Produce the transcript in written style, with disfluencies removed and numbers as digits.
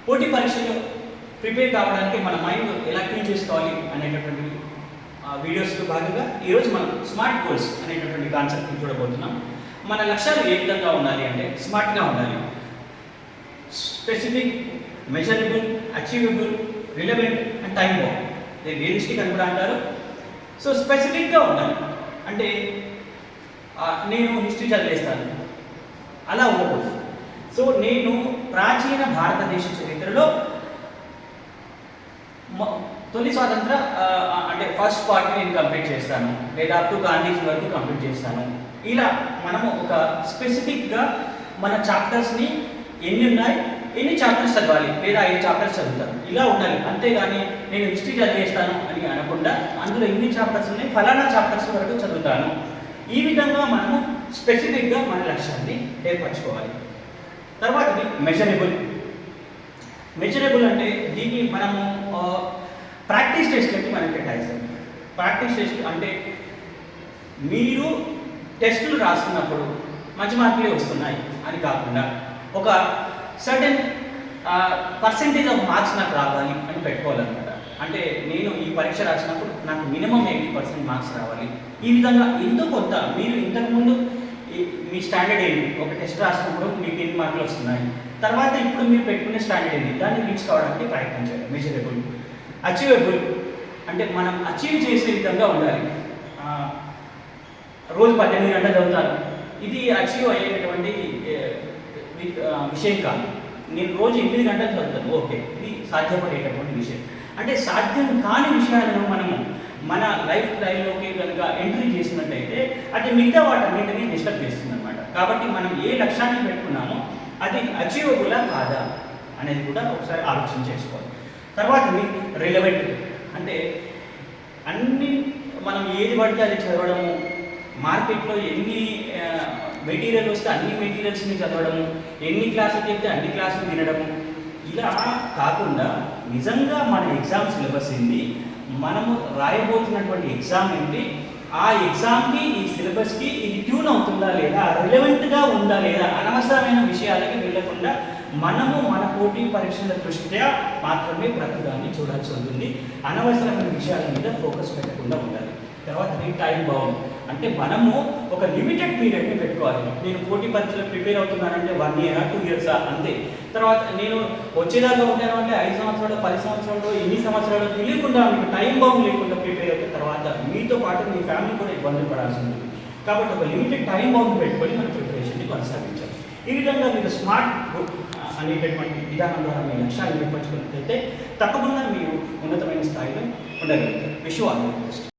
పోటీ పరీక్షలు ప్రిపేర్ కావడానికి మన మైండ్ ఎలా క్లీన్ చేసుకోవాలి అనేటటువంటి వీడియోస్లో భాగంగా ఈరోజు మనం స్మార్ట్ గోల్స్ అనేటటువంటి కాన్సెప్ట్ని చూడబోతున్నాం. మన లక్ష్యాలు ఏ విధంగా ఉండాలి అంటే స్మార్ట్గా ఉండాలి. Specific, measurable, achievable, relevant and time bound. దీన్ని రియలిస్టిక్ అని కూడా అంటారు. సో స్పెసిఫిక్గా ఉండాలి అంటే నేను హిస్టరీ చదివేస్తాను అలా ఉండకూడదు. సో నేను ప్రాచీన భారతదేశ చరిత్రలో తొలి స్వాతంత్ర అంటే ఫస్ట్ పార్ట్ నేను కంప్లీట్ చేస్తాను, లేదా అప్ టు గాంధీజీ వరకు కంప్లీట్ చేస్తాను. ఇలా మనము ఒక స్పెసిఫిక్గా మన చాప్టర్స్ని ఎన్ని ఉన్నాయి, ఎన్ని చాప్టర్స్ చదవాలి, లేదా 5 చాప్టర్స్ చదువుతాను ఇలా ఉండాలి. అంతేగాని నేను హిస్టరీ చదివేస్తాను అని అనకుండా అందులో ఎన్ని చాప్టర్స్ ఉన్నాయి, ఫలానా చాప్టర్స్ వరకు చదువుతాను. ఈ విధంగా మనము స్పెసిఫిక్గా మన లక్ష్యాన్ని ఏర్పరచుకోవాలి. తర్వాతది మెజరబుల్. మెజరబుల్ అంటే దీన్ని మనము ప్రాక్టీస్ టెస్ట్లకి మనం కేటాయిస్తాం. ప్రాక్టీస్ టెస్ట్ అంటే మీరు టెస్టులు రాస్తున్నప్పుడు మంచి మార్కులే వస్తున్నాయి అని కాకుండా ఒక సర్టెన్ పర్సెంటేజ్ ఆఫ్ మార్క్స్ నాకు రావాలి అని పెట్టుకోవాలన్నమాట. అంటే నేను ఈ పరీక్ష రాసినప్పుడు నాకు మినిమం 80% మార్క్స్ రావాలి. ఈ విధంగా ఎంతో కొంత మీరు ఇంతకుముందు మీ స్టాండర్డ్ ఏంటి, ఒక టెస్ట్ రాసినప్పుడు మీకు ఎన్ని మార్కులు వస్తున్నాయి, తర్వాత ఇప్పుడు మీరు పెట్టుకునే స్టాండర్డ్ ఏంటి, దాన్ని రీచ్ కావడానికి ప్రయత్నించాలి. మెజరబుల్. అచీవబుల్ అంటే మనం అచీవ్ చేసే విధంగా ఉండాలి. రోజు 18 గంటలు చదువుతాను, ఇది అచీవ్ అయ్యేటటువంటి విషయం కాదు. నేను రోజు 8 గంటలు చదువుతాను, ఓకే, ఇది సాధ్యపడేటటువంటి విషయం. అంటే సాధ్యం కాని విషయాలను మనము మన లైఫ్ స్టైల్లోకి కనుక ఎంట్రీ చేసినట్లయితే అది మిగతా వాటన్నింటినీ డిస్టర్బ్ చేస్తుంది అనమాట. కాబట్టి మనం ఏ లక్ష్యాన్ని పెట్టుకున్నామో అది అచీవబులా కాదా అనేది కూడా ఒకసారి ఆలోచన చేసుకోవాలి. తర్వాత రిలవెంట్ అంటే అన్ని మనం ఏది పడితే అది చదవడము, మార్కెట్లో ఎన్ని మెటీరియల్ వస్తే అన్ని మెటీరియల్స్ని చదవడము, ఎన్ని క్లాసులు చెప్తే అన్ని క్లాసులు వినడము, ఇలా కాకుండా నిజంగా మన ఎగ్జామ్ సిలబస్ ఏంటి, మనము రాయబోతున్నటువంటి ఎగ్జామ్ ఏంటి, ఆ ఎగ్జామ్కి ఈ సిలబస్కి ఇది ట్యూన్ అవుతుందా లేదా, రిలవెంట్గా ఉందా లేదా, అనవసరమైన విషయాలకి వెళ్ళకుండా మనము మన పోటీ పరీక్షల దృష్ట్యా మాత్రమే ప్రతిదాన్ని చూడాల్సి ఉంటుంది. అనవసరమైన విషయాల మీద ఫోకస్ పెట్టకుండా ఉండాలి. తర్వాత టైం బౌండ్ అంటే మనము ఒక లిమిటెడ్ పీరియడ్ని పెట్టుకోవాలి. నేను పోటీ పరీక్షలకు ప్రిపేర్ అవుతున్నానంటే 1 year 2 years అంతే. తర్వాత నేను వచ్చేదాకా ఉంటాను అంటే 5 సంవత్సరాలు 10 సంవత్సరాలు ఎన్ని సంవత్సరాలు తెలియకుండా మీకు టైం బౌండ్ లేకుండా ప్రిపేర్ అవుతున్న తర్వాత మీతో పాటు మీ ఫ్యామిలీ కూడా ఇబ్బందులు పడాల్సి ఉంటుంది. కాబట్టి ఒక లిమిటెడ్ టైం బౌండ్ పెట్టుకొని మన ప్రిపరేషన్ని కొనసాగించాలి. ఈ విధంగా మీరు స్మార్ట్ అనేటటువంటి విధానం ద్వారా మీ లక్ష్యాన్ని ఏర్పరచుకున్నట్లయితే తప్పకుండా మీరు ఉన్నతమైన స్థాయిలో ఉండగలుగుతారు. Wish you all the best.